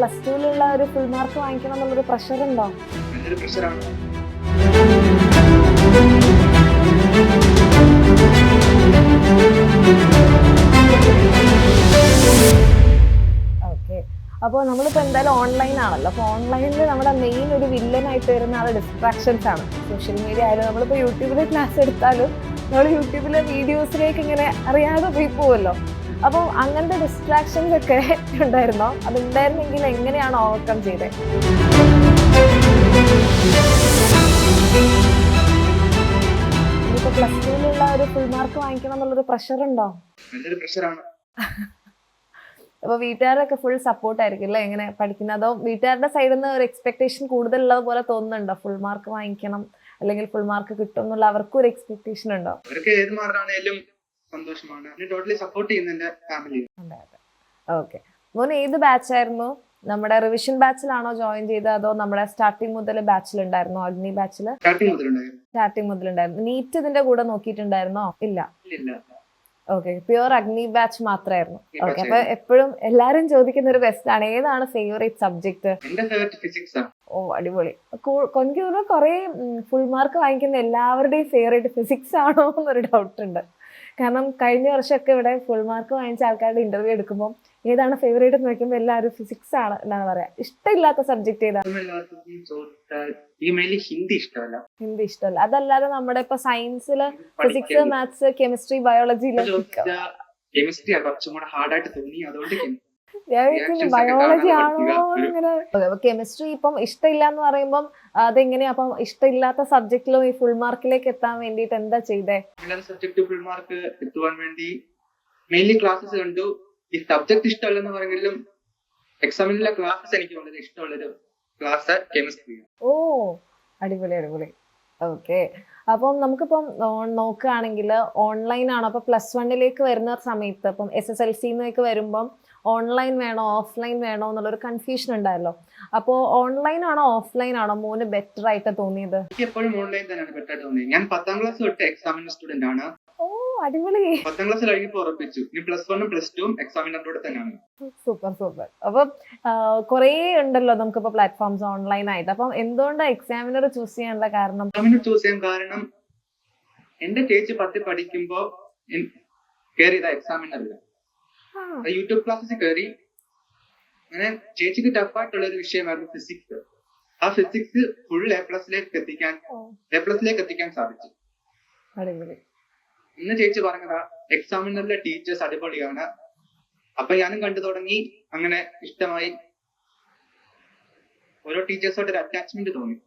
Plus ടുവിലുള്ള ഒരു full mark വാങ്ങിക്കണം എന്നുള്ളൊരു പ്രഷർ ഉണ്ടോ? നല്ലൊരു പ്രഷറാണ്. ഓക്കെ. അപ്പോൾ നമ്മളിപ്പോൾ എന്തായാലും ഓൺലൈൻ ആണല്ലോ. അപ്പോൾ ഓൺലൈനിൽ നമ്മുടെ മെയിൻ ഒരു വില്ലനായിട്ട് വരുന്ന ആൾ ഡിസ്ട്രാക്ഷൻസ് ആണ്. സോഷ്യൽ മീഡിയ ആയാലും നമ്മളിപ്പോൾ യൂട്യൂബിൽ ക്ലാസ് എടുത്താലും നമ്മൾ യൂട്യൂബിലെ വീഡിയോസിലേക്ക് ഇങ്ങനെ അറിയാതെ പോയി പോവുമല്ലോ. അപ്പോൾ അങ്ങനത്തെ ഡിസ്ട്രാക്ഷൻസ് ഒക്കെ ഉണ്ടായിരുന്നോ? അതുണ്ടായിരുന്നെങ്കിൽ എങ്ങനെയാണ് ഓവർകം ചെയ്തത്? ഇനിയിപ്പോൾ പ്ലസ് ടുവിലുള്ള ഒരു ഫുൾ മാർക്ക് വാങ്ങിക്കണം എന്നുള്ളൊരു പ്രഷർ ഉണ്ടോ? നല്ലൊരു പ്രഷറാണ്. അപ്പൊ വീട്ടുകാരൊക്കെ ഫുൾ സപ്പോർട്ട് ആയിരിക്കും അല്ലേ എങ്ങനെ പഠിക്കുന്നത്? അതോ വീട്ടുകാരുടെ സൈഡിൽ നിന്ന് ഒരു എക്സ്പെക്ടേഷൻ കൂടുതലുള്ളത് പോലെ തോന്നുന്നുണ്ടോ? ഫുൾ മാർക്ക് വാങ്ങിക്കണം അല്ലെങ്കിൽ ഫുൾ മാർക്ക് കിട്ടും എന്നുള്ള അവർക്കും ഒരു എക്സ്പെക്ടേഷൻ ഉണ്ടോ? അവർക്ക് ഏത് മാർക്കാണേലും സന്തോഷമാണ്. ടോട്ടലി സപ്പോർട്ട് ചെയ്യുന്ന എന്റെ ഫാമിലി. ഓക്കെ. മോൻ ഏത് ബാച്ച് ആയിരുന്നു? നമ്മുടെ റിവിഷൻ ബാച്ചിലാണോ ജോയിൻ ചെയ്തത് അതോ നമ്മുടെ സ്റ്റാർട്ടിങ് മുതൽ ബാച്ചിലുണ്ടായിരുന്നോ? അഗ്നി ബാച്ചില് സ്റ്റാർട്ടിങ് മുതലുണ്ടായിരുന്നു. നീറ്റ് ഇതിന്റെ കൂടെ നോക്കിയിട്ടുണ്ടായിരുന്നോ? ഇല്ല. ഓക്കെ, പ്യുവർ അഗ്നി ബാച്ച് മാത്രമായിരുന്നു. ഓക്കെ. അപ്പൊ എപ്പോഴും എല്ലാരും ചോദിക്കുന്ന ഒരു ക്വസ്റ്റ്യൻ ആണ്, ഏതാണ് ഫേവറേറ്റ് സബ്ജക്ട്? ഓ, അടിപൊളി. എനിക്ക് തോന്നുന്നു കുറെ ഫുൾ മാർക്ക് വാങ്ങിക്കുന്ന എല്ലാവരുടെയും ഫേവറേറ്റ് ഫിസിക്സ് ആണോ എന്നൊരു ഡൗട്ട് ഉണ്ട്. കാരണം കഴിഞ്ഞ വർഷമൊക്കെ ഇവിടെ ഫുൾ മാർക്ക് വാങ്ങിച്ച ആൾക്കാരുടെ ഇന്റർവ്യൂ എടുക്കുമ്പോൾ ഏതാണ് ഫേവറേറ്റ് എന്ന് നോക്കുമ്പോൾ എല്ലാവരും ഫിസിക്സ് ആണ് എന്നാണ് പറയാ. ഇഷ്ടമില്ലാത്ത സബ്ജക്ട് ഏതാണ്? ഹിന്ദി ഇഷ്ടമല്ല. അതല്ലാതെ നമ്മുടെ ഇപ്പൊ സയൻസില് ഫിസിക്സ്, മാത്സ്, കെമിസ്ട്രി, ബയോളജിയില് ബയോളജി ആണോ ഇങ്ങനെ? കെമിസ്ട്രി ഇപ്പം ഇഷ്ടമില്ല എന്ന് പറയുമ്പം അതെങ്ങനെയാ? അപ്പം ഇഷ്ടമില്ലാത്ത സബ്ജക്റ്റിലും ഈ ഫുൾ മാർക്കിലേക്ക് എത്താൻ വേണ്ടിട്ട് എന്താ ചെയ്തേ? സബ്ജക്ട് ഫുൾ മാർക്ക് എത്തുവാൻ വേണ്ടി മെയിൻലി ക്ലാസ്സസ് കണ്ടു. ഈ സബ്ജക്ട് ഇഷ്ടമല്ലെന്ന് പറഞ്ഞെങ്കിലും എക്സാമിനുള്ള ക്ലാസ്സസ് എനിക്ക് വളരെ ഇഷ്ടമുള്ളൊരു ക്ലാസ് കെമിസ്ട്രി. ഓ, അടിപൊളി അടിപൊളി. ഓക്കെ. അപ്പം നമുക്കിപ്പം നോക്കുകയാണെങ്കിൽ ഓൺലൈൻ ആണോ? അപ്പൊ പ്ലസ് വണ്ണിലേക്ക് വരുന്ന സമയത്ത് ഇപ്പം SSLC വരുമ്പം ഓൺലൈൻ വേണോ ഓഫ്ലൈൻ വേണോ എന്നുള്ളൊരു കൺഫ്യൂഷൻ ഉണ്ടായല്ലോ. അപ്പോ ഓൺലൈൻ ആണോ ഓഫ്ലൈൻ ആണോ മോന് ബെറ്റർ ആയിട്ട് തോന്നിയത്? എനിക്ക് എപ്പോഴും ഓൺലൈൻ തന്നെയാണ് ബെറ്റർ ആയിട്ട് തോന്നിയത്. ഞാൻ 10ാം ക്ലാസ് തൊട്ട് എക്സാമിന്റെ സ്റ്റുഡന്റ് ആണ്. ഓ, അടിപൊളി. 10ാം ക്ലാസ് കഴിഞ്ഞപ്പോൾ ഉറപ്പിച്ചു ഇനി പ്ലസ് 1ഉം പ്ലസ് 2ഉം എക്സാമിന്റെ കൂടെ തന്നെയാണ്. Super super. അപ്പം കുറേ ഉണ്ടല്ലോ നമുക്കിപ്പോ പ്ലാറ്റ്ഫോംസ് ഓൺലൈൻ ആയിട്ട്. അപ്പം എന്തുകൊണ്ടാണ് എക്സാമിനർ ചൂസ് ചെയ്യാനുള്ള കാരണം? എക്സാമിനർ ചൂസ് ചെയ്യാൻ കാരണം എന്റെ ചേച്ചി 10 പഠിക്കുമ്പോ കയറിയതാ എക്സാമിനറില്ല. യൂട്യൂബ് ക്ലാസ്സിൽ കയറി. അങ്ങനെ ചേച്ചിക്ക് ടഫായിട്ടുള്ള ഒരു വിഷയമായിരുന്നു ഫിസിക്സ്. ആ ഫിസിക്സ് ഫുൾ എ+ലേക്ക് എത്തിക്കാൻ സാധിച്ചു. ഇന്ന് ചേച്ചി പറഞ്ഞതാ എക്സാമിനറിലെ ടീച്ചേഴ്സ് അടിപൊളിയാണ്. അപ്പൊ ഞാനും കണ്ടു തുടങ്ങി. അങ്ങനെ ഇഷ്ടമായി. ഓരോ ടീച്ചേഴ്സോട് ഒരു അറ്റാച്ച്മെന്റ് തോന്നി.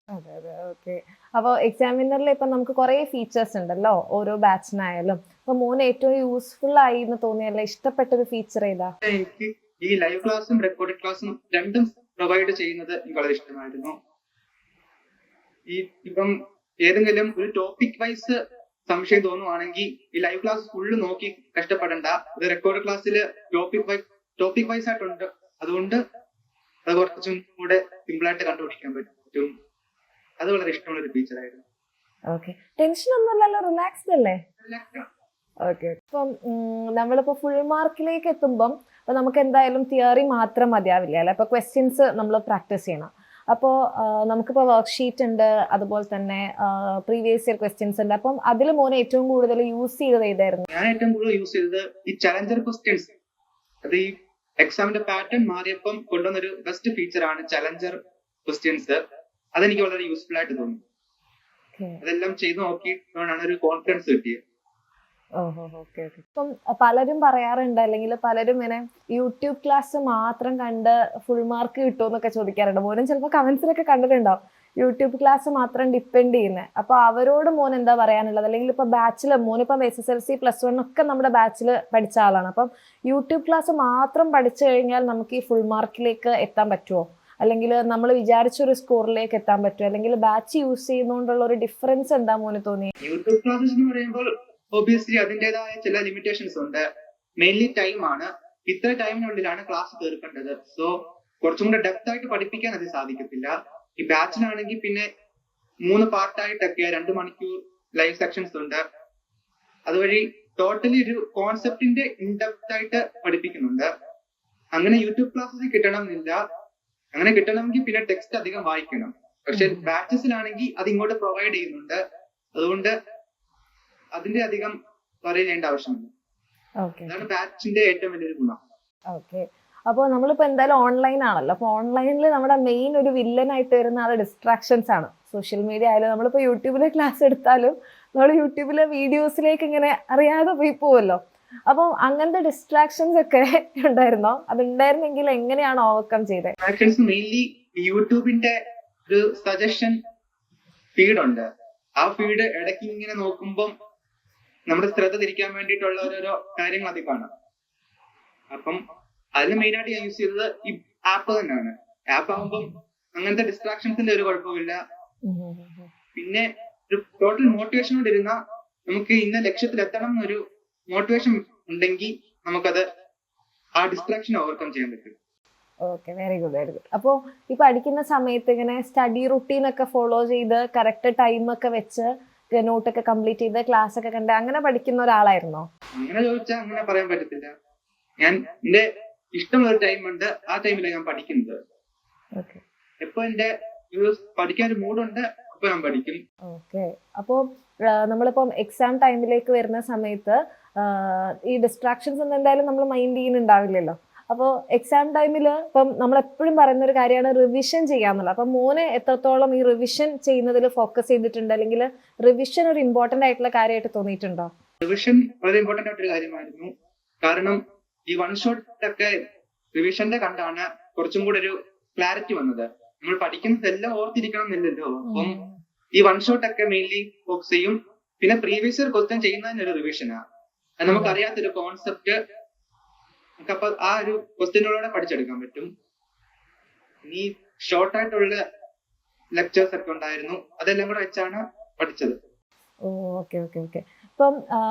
അതെ അതെ. ഓക്കെ. അപ്പൊ എക്സാമിനറിൽ ഇപ്പൊ നമുക്ക് കുറെ ഫീച്ചേഴ്സ് ഉണ്ടല്ലോ ഓരോ ബാച്ചിനായാലും. അപ്പൊ മോന് ഏറ്റവും യൂസ്ഫുൾ ആയി എന്ന് തോന്നിയല്ല ഇഷ്ടപ്പെട്ട ഒരു ഫീച്ചർ ഏതാ? എനിക്ക് ഈ ലൈവ് ക്ലാസ്സും റെക്കോർഡ് ക്ലാസ്സും രണ്ടും പ്രൊവൈഡ് ചെയ്യുന്നത് എനിക്ക് വളരെ ഇഷ്ടമായിരുന്നു. ഇപ്പം ഏതെങ്കിലും ഒരു ടോപ്പിക് വൈസ് സംശയം തോന്നുവാണെങ്കിൽ ഈ ലൈവ് ക്ലാസ് ഫുള്ള് നോക്കി കഷ്ടപ്പെടണ്ട. ഇത് റെക്കോർഡ് ക്ലാസ്സിൽ ടോപ്പിക് വൈസ് ആയിട്ടുണ്ട്. അതുകൊണ്ട് അത് കുറച്ചും കൂടെ സിമ്പിൾ ആയിട്ട് കണ്ടുപിടിക്കാൻ പറ്റും. അത് വളരെ ഇഷ്ടമുള്ള ഒരു ഫീച്ചർ ആയിരുന്നു. ഓക്കെ. ടെൻഷൻ ഒന്നുമില്ലല്ലോ, റിലാക്സ്ഡ് അല്ലേ? ഓക്കെ. ഇപ്പം നമ്മളിപ്പോ ഫുൾ മാർക്കിലേക്ക് എത്തുമ്പം അപ്പൊ നമുക്ക് എന്തായാലും തിയറി മാത്രം മതിയാവില്ല അല്ലെ? അപ്പൊ ക്വസ്റ്റ്യൻസ് നമ്മൾ പ്രാക്ടീസ് ചെയ്യണം. അപ്പോൾ നമുക്കിപ്പോ വർക്ക്ഷീറ്റ് ഉണ്ട്, അതുപോലെ തന്നെ പ്രീവിയസ് ഇയർ ക്വസ്റ്റ്യൻസ് ഉണ്ട്. അപ്പം അതിൽ മോനെ ഏറ്റവും കൂടുതൽ യൂസ് ചെയ്തത് ഏതായിരുന്നു? ഞാൻ ഏറ്റവും കൂടുതൽ യൂസ് ചെയ്തത് ഈ ചലഞ്ചർ ക്വസ്റ്റ്യൻസ്. അത് ഈ എക്സാമിന്റെ പാറ്റേൺ മാറിയപ്പം കൊണ്ടുവന്നൊരു ബെസ്റ്റ് ഫീച്ചർ ആണ് ചലഞ്ചർ ക്വസ്റ്റ്യൻസ്. അതെനിക്ക് വളരെ യൂസ്ഫുൾ ആയിട്ട് തോന്നി. അതെല്ലാം ചെയ്ത് നോക്കിയിട്ടാണ് ഒരു കോൺഫിഡൻസ് കിട്ടിയത്. ഓഹോ, ഓക്കെ ഓക്കെ. ഇപ്പം പലരും പറയാറുണ്ട്, അല്ലെങ്കിൽ പലരും ഇങ്ങനെ യൂട്യൂബ് ക്ലാസ് മാത്രം കണ്ട് ഫുൾ മാർക്ക് കിട്ടുമെന്നൊക്കെ ചോദിക്കാറുണ്ട്. മോനും ചിലപ്പോൾ കമന്റ്സിലൊക്കെ കണ്ടിട്ടുണ്ടാവും യൂട്യൂബ് ക്ലാസ് മാത്രം ഡിപ്പെൻഡ് ചെയ്യുന്നത്. അപ്പൊ അവരോട് മോൻ എന്താ പറയാനുള്ളത്? അല്ലെങ്കിൽ ഇപ്പൊ ബാച്ചില് മോനിപ്പം SSLC +1 ഒക്കെ നമ്മുടെ ബാച്ചിൽ പഠിച്ച ആളാണ്. അപ്പം യൂട്യൂബ് ക്ലാസ് മാത്രം പഠിച്ചു കഴിഞ്ഞാൽ നമുക്ക് ഈ ഫുൾ മാർക്കിലേക്ക് എത്താൻ പറ്റുമോ? അല്ലെങ്കിൽ നമ്മൾ വിചാരിച്ചൊരു സ്കോറിലേക്ക് എത്താൻ പറ്റുമോ? അല്ലെങ്കിൽ ബാച്ച് യൂസ് ചെയ്യുന്നതുകൊണ്ടുള്ള ഒരു ഡിഫറൻസ് എന്താ മോന് തോന്നി? യൂട്യൂബ് ക്ലാസ്സസ് എന്ന് പറയുമ്പോൾ ഒബിയസ്ലി അതിൻ്റെതായ ചില ലിമിറ്റേഷൻസ് ഉണ്ട്. മെയിൻലി ടൈം ആണ്. ഇത്ര ടൈമിനുള്ളിലാണ് ക്ലാസ് തീർക്കേണ്ടത്. സോ കുറച്ചും കൂടെ ഡെപ്ത് ആയിട്ട് പഠിപ്പിക്കാൻ അത് സാധിക്കത്തില്ല. ഈ ബാച്ചിനാണെങ്കിൽ പിന്നെ 3 പാർട്ടായിട്ടൊക്കെ 2 മണിക്കൂർ ലൈവ് സെക്ഷൻസ് ഉണ്ട്. അതുവഴി ടോട്ടലി ഒരു കോൺസെപ്റ്റിന്റെ ഇൻഡെപ്ത് ആയിട്ട് പഠിപ്പിക്കുന്നുണ്ട്. അങ്ങനെ യൂട്യൂബ് ക്ലാസ്സിൽ കിട്ടണം എന്നില്ല. അങ്ങനെ കിട്ടണമെങ്കിൽ പിന്നെ ടെക്സ്റ്റ് അധികം വായിക്കണം. പക്ഷെ ബാച്ചസിലാണെങ്കിൽ അത് ഇങ്ങോട്ട് പ്രൊവൈഡ് ചെയ്യുന്നുണ്ട്. അതുകൊണ്ട് അതിന്റെ അധികം പറയേണ്ട ആവശ്യമില്ല. അതാണ് ബാച്ചിന്റെ ഏറ്റവും വലിയൊരു ഗുണം. ഓക്കെ. അപ്പോൾ നമ്മളിപ്പോൾ എന്തായാലും ഓൺലൈൻ ആണല്ലോ. അപ്പോൾ ഓൺലൈനിൽ നമ്മുടെ മെയിൻ ഒരു വില്ലനായിട്ട് വരുന്ന ആൾ ഡിസ്ട്രാക്ഷൻസ് ആണ്. സോഷ്യൽ മീഡിയ ആയാലും നമ്മളിപ്പോൾ യൂട്യൂബിലെ ക്ലാസ് എടുത്താലും നമ്മൾ യൂട്യൂബിലെ വീഡിയോസിലേക്ക് ഇങ്ങനെ അറിയാതെ പോയി പോവല്ലോ. അപ്പം അങ്ങനത്തെ ഡിസ്ട്രാക്ഷൻസ് ഒക്കെ ഉണ്ടായിരുന്നോ? അതുണ്ടായിരുന്നെങ്കിൽ എങ്ങനെയാണ് ഓവർകം ചെയ്തത്? ഡിസ്ട്രാക്ഷൻസ് മെയിൻലി യൂട്യൂബിന്റെ ഒരു സജഷൻ ഫീഡ് ഉണ്ട്. ആ ഫീഡ് ഇടയ്ക്ക് ഇങ്ങനെ നോക്കുമ്പം നമ്മുടെ ശ്രദ്ധ തിരിക്കാൻ വേണ്ടിയിട്ടുള്ള ഓരോരോ കാര്യങ്ങൾ അതിൽ കാണാം. അപ്പം അതിൽ മെയിൻ ആയിട്ട് ഞാൻ യൂസ് ചെയ്തത് ഈ ആപ്പ് തന്നെയാണ്. ആപ്പ് ആകുമ്പം അങ്ങനത്തെ ഡിസ്ട്രാക്ഷൻസിന്റെ ഒരു കുഴപ്പമില്ല. പിന്നെ ഒരു ടോട്ടൽ മോട്ടിവേഷനോട് ഇരുന്ന നമുക്ക് ഇന്ന ലക്ഷ്യത്തിൽ എത്തണം എന്നൊരു മോട്ടിവേഷൻ ഉണ്ടെങ്കിൽ നമുക്കത് ആ ഡിസ്ട്രാക്ഷൻ ഓവർകം ചെയ്യാൻ പറ്റും. Okay, very good, very good. അപ്പോൾ ഈ പഠിക്കുന്ന സമയത്ത് ഇങ്ങനെ സ്റ്റഡി റുട്ടീൻ ഒക്കെ ഫോളോ ചെയ്ത് കറക്റ്റ് ടൈം ഒക്കെ വെച്ച് നോട്ടൊക്കെ കംപ്ലീറ്റ് ചെയ്ത് ക്ലാസ് ഒക്കെ കണ്ട് അങ്ങനെ പഠിക്കുന്ന ഒരാളായിരുന്നോ? അങ്ങനെ ചോദിച്ചാൽ അങ്ങനെ പറയാൻ പറ്റത്തില്ല. ഞാൻ എന്റെ ഇഷ്ടമുള്ള ടൈം ഉണ്ട്, ആ ടൈമിലാണ് ഞാൻ പഠിക്കുന്നത്. എപ്പോ എന്റെ പഠിക്കാൻ ഒരു മൂഡുണ്ട് അപ്പൊ ഞാൻ പഠിക്കും. ഓക്കെ. അപ്പോൾ നമ്മളിപ്പം എക്സാം ടൈമിലേക്ക് വരുന്ന സമയത്ത് ഈ ഡിസ്ട്രാക്ഷൻസ് ഒന്നും എന്തായാലും നമ്മൾ മൈൻഡ് ചെയ്യുന്നുണ്ടാവില്ലല്ലോ. അപ്പോൾ എക്സാം ടൈമിൽ ഇപ്പം നമ്മളെപ്പോഴും പറയുന്ന ഒരു കാര്യമാണ് റിവിഷൻ ചെയ്യാന്നുള്ളത്. അപ്പം മോന് എത്രത്തോളം ഈ റിവിഷൻ ചെയ്യുന്നതിൽ ഫോക്കസ് ചെയ്തിട്ടുണ്ട്, അല്ലെങ്കിൽ റിവിഷൻ ഒരു ഇമ്പോർട്ടന്റ് ആയിട്ടുള്ള കാര്യമായിട്ട് തോന്നിയിട്ടുണ്ടോ? റിവിഷൻ വളരെ ഇമ്പോർട്ടന്റ് ആയിട്ടൊരു കാര്യമായിരുന്നു. കാരണം ഈ വൺ ഷോട്ട് ഒക്കെ റിവിഷന്റെ കണ്ടാണ് കുറച്ചും കൂടെ ഒരു ക്ലാരിറ്റി വന്നത്. നമ്മൾ പഠിക്കുന്നതെല്ലാം ഓർത്തിരിക്കണം എന്നില്ലല്ലോ. അപ്പം ഈ വൺ ഷോട്ട് ഒക്കെ മെയിൻലി ഫോക്കസ് ചെയ്യും. പിന്നെ പ്രീവിയസ് ഇയർ ക്വസ്റ്റ്യൻ ചെയ്യുന്നതിന് ഒരു റിവിഷനാണ്. അത് നമുക്ക് അറിയാത്തൊരു കോൺസെപ്റ്റ് അപ്പൊ ആ ഒരു ക്വസ്റ്റ്യനുകളോടെ പഠിച്ചെടുക്കാൻ പറ്റും. ഇനി ഷോർട്ട് ആയിട്ടുള്ള ലെക്ചേഴ്സ് ഒക്കെ ഉണ്ടായിരുന്നു, അതെല്ലാം കൂടെ വെച്ചാണ് പഠിച്ചത്. Okay okay okay. ഇപ്പം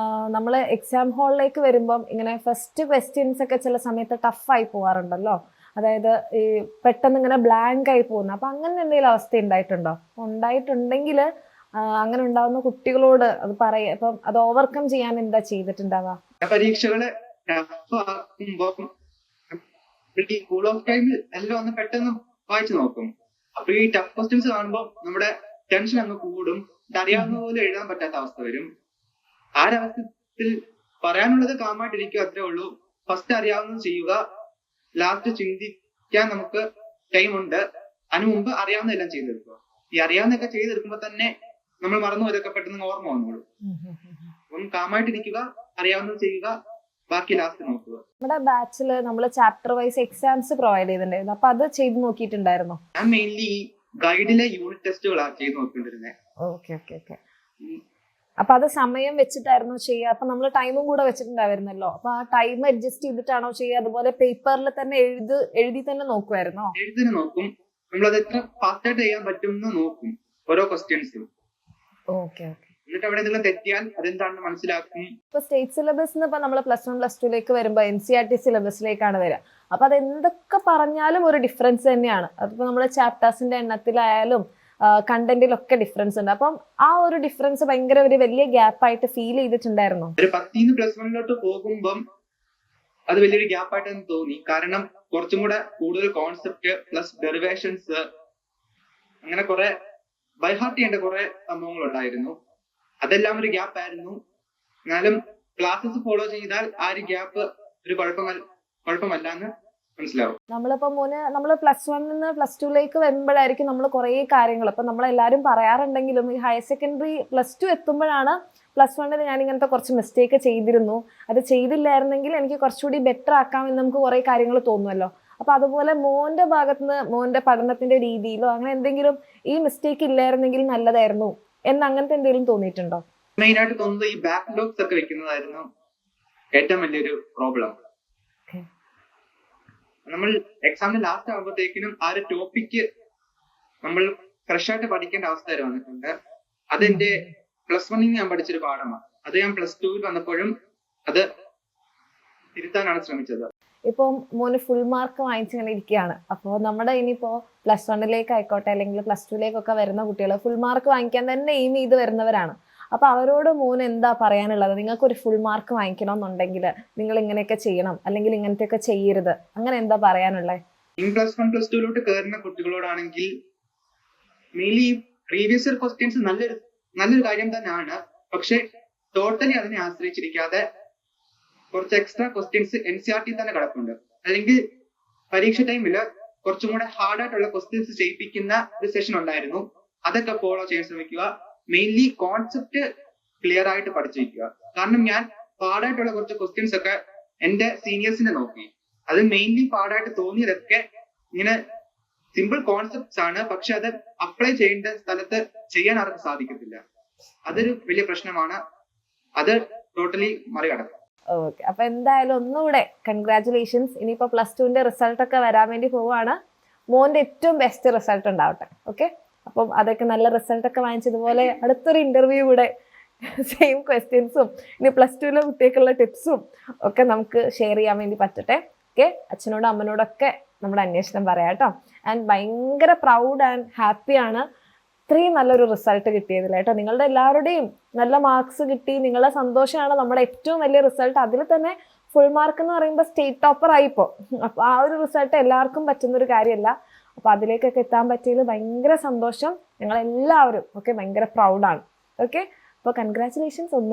നമ്മൾ എക്സാം ഹാളിലേക്ക് വരുമ്പം ഇങ്ങനെ ഫസ്റ്റ് ക്വസ്റ്റ്യൻസ് ഒക്കെ ചില സമയത്ത് ടഫായി പോവാറുണ്ടല്ലോ. അതായത് ഈ പെട്ടെന്ന് ഇങ്ങനെ ബ്ലാങ്ക് ആയി പോകുന്ന, അപ്പൊ അങ്ങനെ എന്തെങ്കിലും അവസ്ഥ ഉണ്ടായിട്ടുണ്ടോ? ഉണ്ടായിട്ടുണ്ടെങ്കിൽ അങ്ങനെ ഉണ്ടാവുന്ന കുട്ടികളോട് അത് പറയാ, അപ്പം അത് ഓവർകം ചെയ്യാൻ എന്താ ചെയ്തിട്ടുണ്ടാവുക? പരീക്ഷകള് ടഫ് ആക്കുമ്പോ കൂൾ ഓഫ് ടൈമിൽ എല്ലാം ഒന്ന് പെട്ടെന്ന് വായിച്ചു നോക്കും. അപ്പൊ ഈ ടഫ് ക്വസ്റ്റ്യൻസ് കാണുമ്പോൾ നമ്മുടെ ടെൻഷൻ അങ്ങ് കൂടും. അറിയാവുന്ന പോലെ എഴുതാൻ പറ്റാത്ത അവസ്ഥ വരും. ആ ഒരവസ്ഥയിൽ പറയാനുള്ളത് കാമായിട്ടിരിക്കുക, അത്രേ ഉള്ളൂ. ഫസ്റ്റ് അറിയാവുന്നത് ചെയ്യുക, ലാസ്റ്റ് ചിന്തിക്കാൻ നമുക്ക് ടൈം ഉണ്ട്. അതിനു മുമ്പ് അറിയാവുന്നതെല്ലാം ചെയ്തെടുക്കുക. ഈ അറിയാവുന്നതൊക്കെ ചെയ്തെടുക്കുമ്പോ തന്നെ നമ്മൾ മറന്നു ഇതൊക്കെ പെട്ടെന്ന് ഓർമ്മ വന്നോളൂ. അപ്പം കാമായിട്ടിരിക്കുക, അറിയാവുന്നത് ചെയ്യുക, ബാക്കി ലാസ്റ്റ് നോക്കുക. നമ്മുടെ ബാച്ചില് നമ്മൾ ചാപ്റ്റർ വൈസ് എക്സാംസ് പ്രൊവൈഡ് ചെയ്തിട്ടുണ്ടായിരുന്നു. അപ്പൊ അത് ചെയ്ത് നോക്കിയിട്ടുണ്ടായിരുന്നോ? ഞാൻ മെയിൻലി ഗൈഡിലെ യൂണിറ്റ് ടെസ്റ്റുകളാണ് ചെയ്ത് നോക്കിക്കൊണ്ടിരുന്നത്. Okay okay okay. അപ്പൊ അത് സമയം വെച്ചിട്ടായിരുന്നു ചെയ്യുക? അപ്പൊ നമ്മൾ ടൈമും കൂടെ വെച്ചിട്ടുണ്ടായിരുന്നല്ലോ. അപ്പൊ ആ ടൈം അഡ്ജസ്റ്റ് ചെയ്തിട്ടാണോ ചെയ്യുക? അതുപോലെ പേപ്പറിൽ തന്നെ എഴുതി തന്നെ നോക്കുമായിരുന്നോ? എഴുതി നോക്കും. നമ്മളത് എത്ര ഫാസ്റ്റ് ആയിട്ട് ചെയ്യാൻ പറ്റും എന്ന് നോക്കും ഓരോ ക്വസ്റ്റ്യൻസും. Okay okay. എന്നിട്ട് അവിടെ എന്തെങ്കിലും തെറ്റിയാൽ അതെന്താണെന്ന് മനസ്സിലാക്കും. ഇപ്പൊ സ്റ്റേറ്റ് സിലബസ് ഇപ്പൊ നമ്മള് പ്ലസ് 1 പ്ലസ് 2ലേക്ക് വരുമ്പോ NCERT സിലബസിലേക്കാണ് വരിക. അപ്പൊ അത് എന്തൊക്കെ പറഞ്ഞാലും ഒരു ഡിഫറൻസ് തന്നെയാണ്. അതിപ്പോ നമ്മുടെ ചാപ്റ്റേഴ്സിന്റെ എണ്ണത്തിലായാലും കണ്ടന്റിലൊക്കെ ഡിഫറൻസ് ഉണ്ട്. അപ്പം ആ ഒരു ഡിഫറൻസ് ഭയങ്കര ഒരു വലിയ ഗ്യാപ്പായിട്ട് ഫീൽ ചെയ്തിട്ടുണ്ടായിരുന്നു. ഒരു 10 പ്ലസ് 1 പോകുമ്പം അത് വലിയൊരു ഗ്യാപ്പായിട്ട് തോന്നി. കാരണം കുറച്ചും കൂടെ കൂടുതൽ കോൺസെപ്റ്റ് പ്ലസ് ഡെറിവേഷൻസ്, അങ്ങനെ കുറെ ബൈഹാർട്ട് ചെയ്യേണ്ട കുറെ സംഭവങ്ങൾ ഉണ്ടായിരുന്നു. അതെല്ലാം ഒരു ഗ്യാപ്പ് ആയിരുന്നു. എന്നാലും ക്ലാസ്സസ് ഫോളോ ചെയ്താൽ ആ ഒരു ഗ്യാപ്പ് ഒരു കുഴപ്പമല്ല എന്ന് മനസ്സിലാവും. നമ്മളിപ്പോ നമ്മള് പ്ലസ് 1 പ്ലസ് 2ലേക്ക് വരുമ്പോഴായിരിക്കും നമ്മൾ കുറെ കാര്യങ്ങൾ, ഇപ്പൊ നമ്മളെല്ലാരും പറയാറുണ്ടെങ്കിലും ഈ ഹയർ സെക്കൻഡറി പ്ലസ് 2 എത്തുമ്പോഴാണ് പ്ലസ് 1 ഞാൻ ഇങ്ങനത്തെ കുറച്ച് മിസ്റ്റേക്ക് ചെയ്തിരുന്നു, അത് ചെയ്തില്ലായിരുന്നെങ്കിൽ എനിക്ക് കുറച്ചുകൂടി ബെറ്റർ ആക്കാമെന്ന് നമുക്ക് കുറെ കാര്യങ്ങൾ തോന്നുമല്ലോ. അപ്പൊ അതുപോലെ മോന്റെ ഭാഗത്തുനിന്ന് മോന്റെ പഠനത്തിന്റെ രീതിയിലോ അങ്ങനെ എന്തെങ്കിലും ഈ മിസ്റ്റേക്ക് ഇല്ലായിരുന്നെങ്കിൽ നല്ലതായിരുന്നു എന്ന് അങ്ങനത്തെ എന്തെങ്കിലും തോന്നിയിട്ടുണ്ടോ? മെയിൻ ആയിട്ട് തോന്നുന്നത് ഈ ബാക്ക്ലോഗ്സ് ഒക്കെ വെക്കുന്നതായിരുന്നു ഏറ്റവും വലിയൊരു പ്രോബ്ലം. നമ്മൾ എക്സാമിന് ലാസ്റ്റ് ആകുമ്പോഴത്തേക്കിനും ആ ഒരു ടോപ്പിക്ക് നമ്മൾ ഫ്രഷ് ആയിട്ട് പഠിക്കേണ്ട അവസ്ഥ വരെ വന്നിട്ടുണ്ട്. അതെന്റെ പ്ലസ് 1 ഞാൻ പഠിച്ചൊരു പാഠമാണ്. അത് ഞാൻ പ്ലസ് 2 വന്നപ്പോഴും അത് തിരുത്താനാണ് ശ്രമിച്ചത്. ഇപ്പം മോന് ഫുൾ മാർക്ക് വാങ്ങിച്ചിങ്ങനെ ഇരിക്കുകയാണ്. അപ്പോൾ നമ്മുടെ ഇനിയിപ്പോ പ്ലസ് 1ലേക്ക് ആയിക്കോട്ടെ അല്ലെങ്കിൽ പ്ലസ് 2ലേക്കൊക്കെ വരുന്ന കുട്ടികൾ ഫുൾ മാർക്ക് വാങ്ങിക്കാൻ തന്നെ എയിം ചെയ്ത് വരുന്നവരാണ്. അപ്പൊ അവരോട് മോന് എന്താ പറയാനുള്ളത്? നിങ്ങൾക്ക് ഒരു ഫുൾ മാർക്ക് വാങ്ങിക്കണം എന്നുണ്ടെങ്കിൽ നിങ്ങൾ ഇങ്ങനെയൊക്കെ ചെയ്യണം, അല്ലെങ്കിൽ ഇങ്ങനത്തെയൊക്കെ ചെയ്യരുത്, അങ്ങനെ എന്താ പറയാനുള്ളത്? +1 +2 കയറുന്ന കുട്ടികളോടാണെങ്കിൽ മെയിൻലി പ്രീവിയസ് ഇയർ ക്വസ്റ്റ്യൻസ് നല്ലൊരു കാര്യം തന്നെയാണ്. പക്ഷെ ടോട്ടലി അതിനെ ആശ്രയിച്ചിരിക്കാതെ കുറച്ച് എക്സ്ട്രാ ക്വസ്റ്റ്യൻസ് NCERT തന്നെ കിടപ്പുണ്ട്. അല്ലെങ്കിൽ പരീക്ഷ ടൈമിൽ കുറച്ചും കൂടെ ഹാർഡ് ആയിട്ടുള്ള ക്വസ്റ്റ്യൻസ് ചെയ്യിപ്പിക്കുന്ന ഒരു സെഷൻ ഉണ്ടായിരുന്നു. അതൊക്കെ ഫോളോ ചെയ്യാൻ ശ്രമിക്കുക. മെയിൻലി കോൺസെപ്റ്റ് ക്ലിയർ ആയിട്ട് പഠിച്ചു വയ്ക്കുക. കാരണം ഞാൻ പാടായിട്ടുള്ള കുറച്ച് ക്വസ്റ്റ്യൻസ് ഒക്കെ എന്റെ സീനിയേഴ്സിനെ നോക്കി. അത് മെയിൻലി പാടായിട്ട് തോന്നിയതൊക്കെ ഇങ്ങനെ സിമ്പിൾ കോൺസെപ്റ്റ്സ് ആണ്, പക്ഷെ അത് അപ്ലൈ ചെയ്യേണ്ട സ്ഥലത്ത് ചെയ്യാൻ ആർക്കും സാധിക്കത്തില്ല. അതൊരു വലിയ പ്രശ്നമാണ്. അത് ടോട്ടലി മറികടക്കും. ഓക്കെ, അപ്പൊ എന്തായാലും ഒന്നുകൂടെ കൺഗ്രാറ്റുലേഷൻസ്. ഇനിയിപ്പോ +2ന്റെ റിസൾട്ട് ഒക്കെ വരാൻ വേണ്ടി പോവാണ്. മോന്റെ ഏറ്റവും ബെസ്റ്റ് റിസൾട്ട് ഉണ്ടാവട്ടെ. ഓക്കെ, അപ്പം അതൊക്കെ നല്ല റിസൾട്ട് ഒക്കെ വാങ്ങിച്ചതുപോലെ അടുത്തൊരു ഇന്റർവ്യൂ കൂടെ സെയിം ക്വസ്റ്റ്യൻസും ഇനി +2ലെ കുട്ടികൾക്കുള്ള ടിപ്സും ഒക്കെ നമുക്ക് ഷെയർ ചെയ്യാൻ വേണ്ടി പറ്റട്ടെ. ഓക്കെ, അച്ഛനോടും അമ്മനോടൊക്കെ നമ്മുടെ അന്വേഷണം പറയാം കേട്ടോ. ആൻഡ് ഭയങ്കര പ്രൗഡ് ആൻഡ് ഹാപ്പിയാണ് ഇത്രയും നല്ലൊരു റിസൾട്ട് കിട്ടിയതിൽ കേട്ടോ. നിങ്ങളുടെ എല്ലാവരുടെയും നല്ല മാർക്സ് കിട്ടി, നിങ്ങളുടെ സന്തോഷമാണ് നമ്മുടെ ഏറ്റവും വലിയ റിസൾട്ട്. അതിൽ തന്നെ ഫുൾ മാർക്ക് എന്ന് പറയുമ്പോൾ സ്റ്റേറ്റ് ടോപ്പർ ആയിപ്പോ. അപ്പൊ ആ ഒരു റിസൾട്ട് എല്ലാവർക്കും പറ്റുന്നൊരു കാര്യമല്ല. അപ്പൊ അതിലേക്കൊക്കെ എത്താൻ പറ്റിയതിൽ ഭയങ്കര സന്തോഷം. ഞങ്ങളെല്ലാവരും ഓക്കെ ഭയങ്കര പ്രൗഡാണ്. ഓക്കെ, അപ്പോൾ കൺഗ്രാറ്റുലേഷൻസ് ഒന്നുകൂടെ.